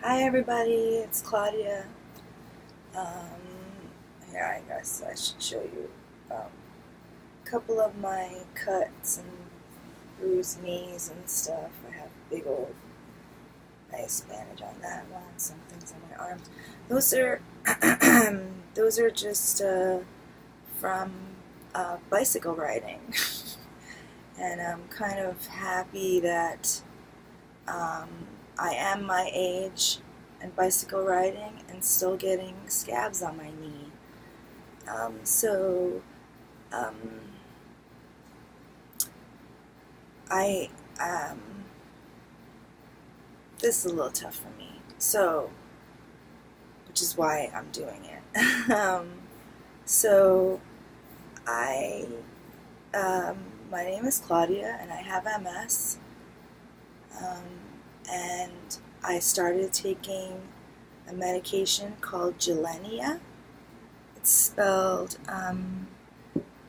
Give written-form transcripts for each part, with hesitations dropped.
Hi everybody, it's Claudia. Here I guess I should show you a couple of my cuts and bruised knees and stuff. I have big old nice bandage on that one, some things on my arms. Those are those are just from bicycle riding, and I'm kind of happy that um, I am my age and bicycle riding and still getting scabs on my knee. So um, I this is a little tough for me. So, which is why I'm doing it. So I my name is Claudia and I have MS. And I started taking a medication called Gilenya. It's spelled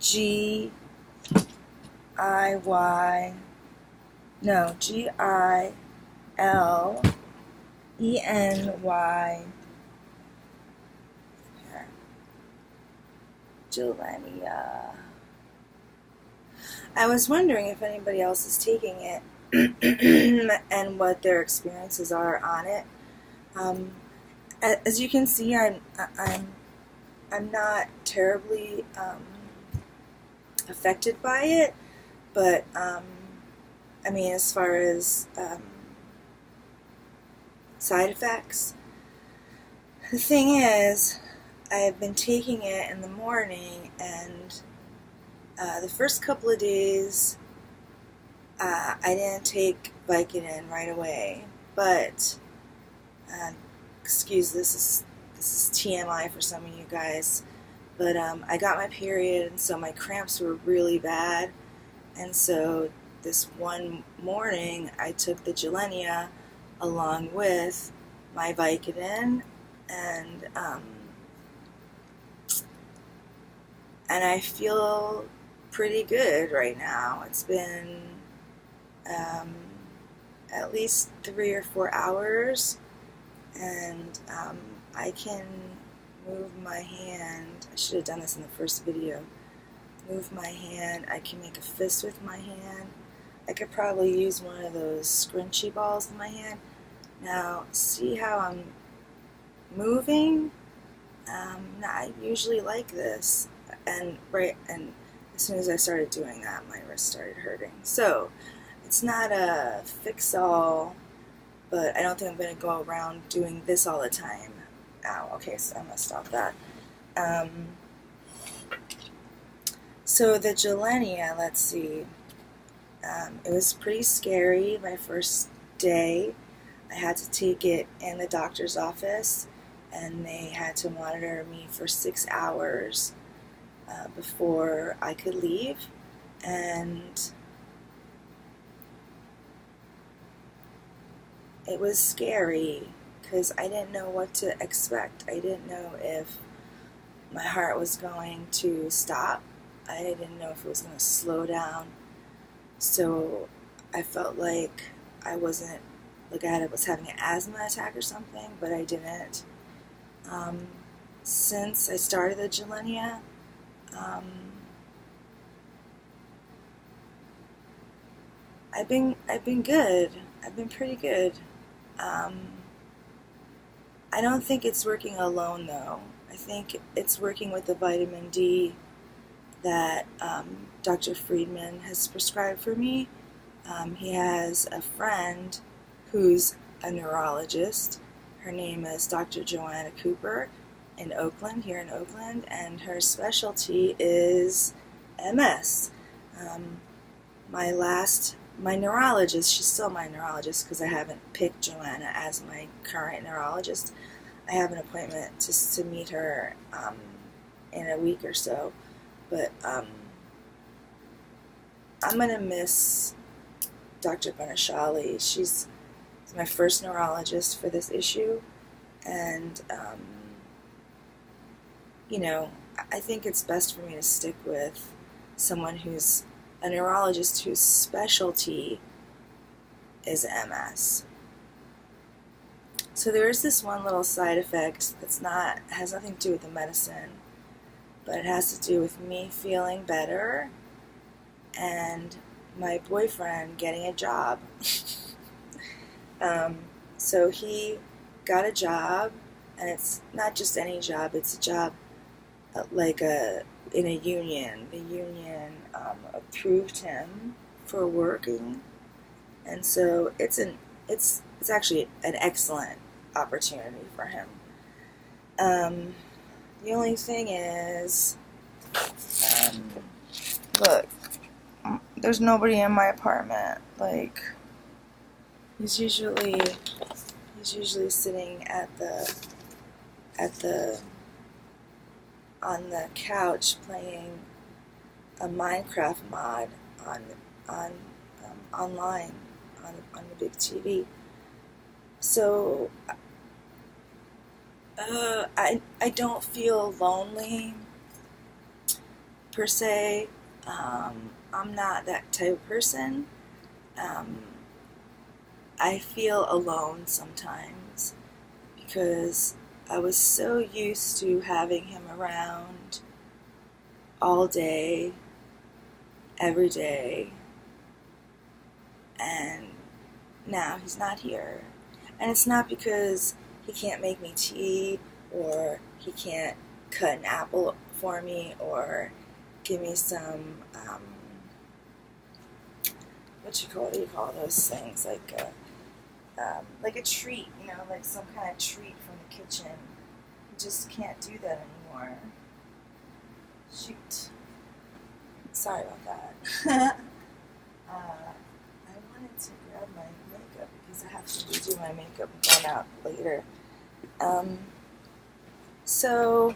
Gileny. Here, Gilenya. I was wondering if anybody else is taking it and what their experiences are on it. As you can see, I'm not terribly affected by it, but I mean, as far as side effects, the thing is, I have been taking it in the morning, and the first couple of days, I didn't take Vicodin right away, but excuse this is TMI for some of you guys, but I got my period, and so my cramps were really bad, and so this one morning I took the Gilenya along with my Vicodin, and I feel pretty good right now. It's been at least 3 or 4 hours, and I can move my hand. I should have done this in the first video. Move my hand. I can make a fist with my hand. I could probably use one of those scrunchy balls in my hand. Now, see how I'm moving? I usually like this, and as soon as I started doing that, my wrist started hurting. So it's not a fix-all, but I don't think I'm going to go around doing this all the time. Ow, okay, so I'm going to stop that. So the Gilenya, let's see, it was pretty scary my first day. I had to take it in the doctor's office, and they had to monitor me for 6 hours before I could leave, and it was scary because I didn't know what to expect. I didn't know if my heart was going to stop. I didn't know if it was going to slow down. So I felt like I wasn't, like I was having an asthma attack or something, but I didn't. Since I started the Gilenya, I've been good. I've been pretty good. I don't think it's working alone, though. I think it's working with the vitamin D that Dr. Friedman has prescribed for me. He has a friend who's a neurologist. Her name is Dr. Joanna Cooper in Oakland, here in Oakland, and her specialty is MS. My neurologist, she's still my neurologist because I haven't picked Joanna as my current neurologist. I have an appointment to meet her in a week or so, but I'm going to miss Dr. Banashali. She's my first neurologist for this issue, and I think it's best for me to stick with someone who's a neurologist whose specialty is MS. So there is this one little side effect has nothing to do with the medicine, but it has to do with me feeling better and my boyfriend getting a job. So he got a job, and it's not just any job, it's a job in a union. The union approved him for working, and so it's actually an excellent opportunity for him. The only thing is, look, there's nobody in my apartment. Like, he's usually sitting on the couch playing a Minecraft mod online on the big TV. So I don't feel lonely per se. I'm not that type of person. I feel alone sometimes because I was so used to having him around all day, every day, and now he's not here. And it's not because he can't make me tea, or he can't cut an apple for me, or give me some, what do you call those things, like a treat, like some kind of treat from the kitchen. He just can't do that anymore. Shoot. Sorry about that. I wanted to grab my makeup because I have to redo my makeup going out later. So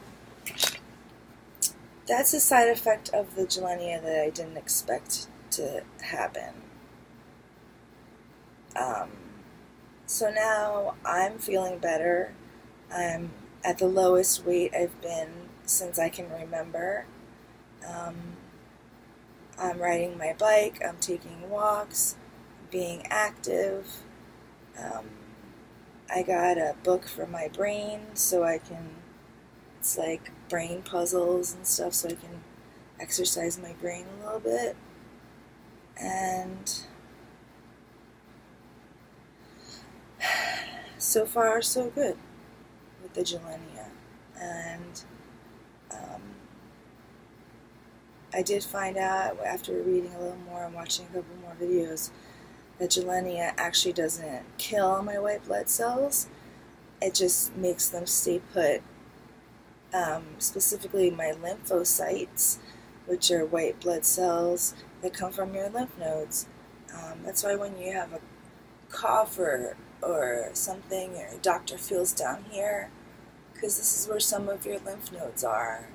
that's a side effect of the Gilenya that I didn't expect to happen. So now I'm feeling better. I'm at the lowest weight I've been since I can remember. I'm riding my bike, I'm taking walks, being active. I got a book for my brain so it's like brain puzzles and stuff, so I can exercise my brain a little bit. And so far, so good with the Gilenya. And I did find out after reading a little more and watching a couple more videos that Gilenya actually doesn't kill my white blood cells. It just makes them stay put. Specifically my lymphocytes, which are white blood cells that come from your lymph nodes. That's why when you have a cough or something, your doctor feels down here, because this is where some of your lymph nodes are.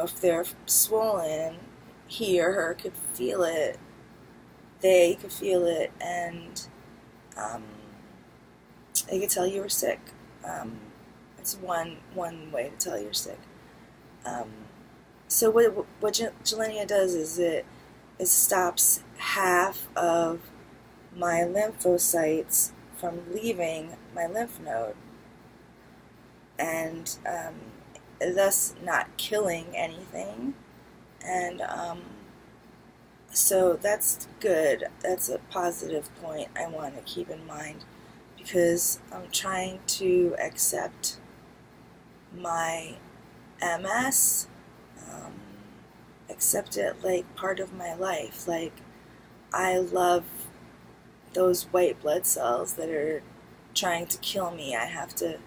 If they're swollen, he or her could feel it. They could feel it, and they could tell you were sick. It's one way to tell you're sick. So what Gilenya does is it stops half of my lymphocytes from leaving my lymph node, and thus not killing anything. And so that's good. That's a positive point I want to keep in mind, because I'm trying to accept my MS, accept it like part of my life. Like, I love those white blood cells that are trying to kill me. I have to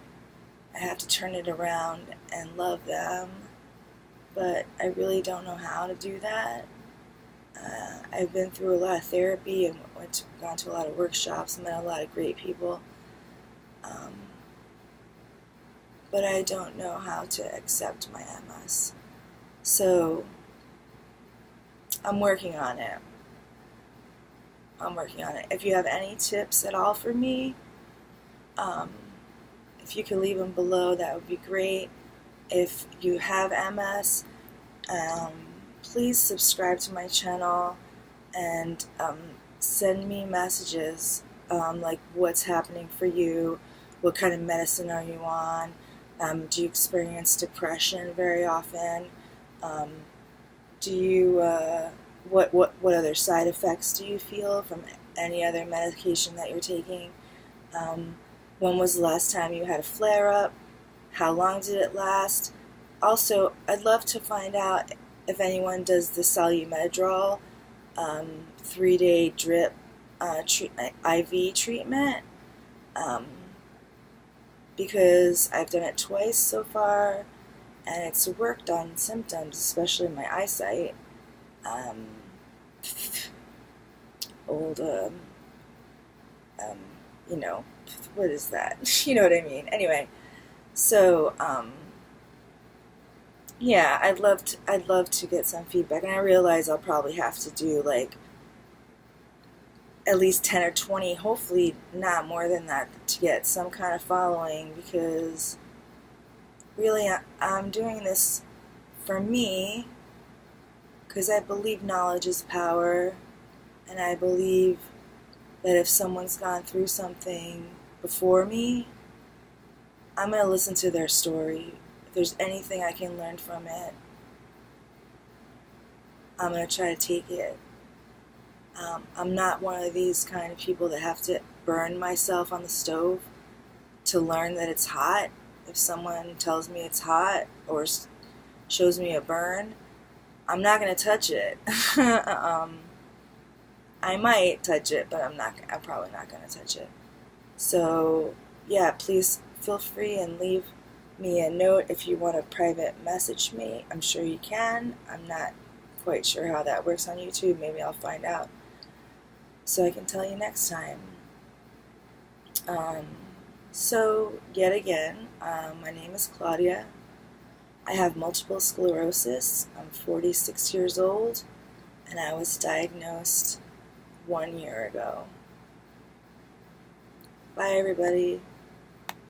turn it around and love them, but I really don't know how to do that. I've been through a lot of therapy and gone to a lot of workshops, met a lot of great people, but I don't know how to accept my MS. So I'm working on it. If you have any tips at all for me, if you could leave them below, that would be great. If you have MS, please subscribe to my channel and send me messages, like what's happening for you, what kind of medicine are you on, do you experience depression very often, do you, what other side effects do you feel from any other medication that you're taking, when was the last time you had a flare-up, how long did it last. Also, I'd love to find out if anyone does the Solu-Medrol 3-day drip IV treatment, because I've done it twice so far, and it's worked on symptoms, especially my eyesight. Old, you know, what is that? You know what I mean? Anyway, so, yeah, I'd love to get some feedback, and I realize I'll probably have to do like at least 10 or 20, hopefully not more than that, to get some kind of following, because really I'm doing this for me, because I believe knowledge is power, and I believe that if someone's gone through something before me, I'm going to listen to their story. If there's anything I can learn from it, I'm going to try to take it. I'm not one of these kind of people that have to burn myself on the stove to learn that it's hot. If someone tells me it's hot or shows me a burn, I'm not going to touch it. I might touch it, but I'm probably not going to touch it. So, yeah, please feel free and leave me a note if you want to private message me. I'm sure you can. I'm not quite sure how that works on YouTube. Maybe I'll find out, so I can tell you next time. So, yet again, my name is Claudia. I have multiple sclerosis. I'm 46 years old, and I was diagnosed 1 year ago. Bye, everybody.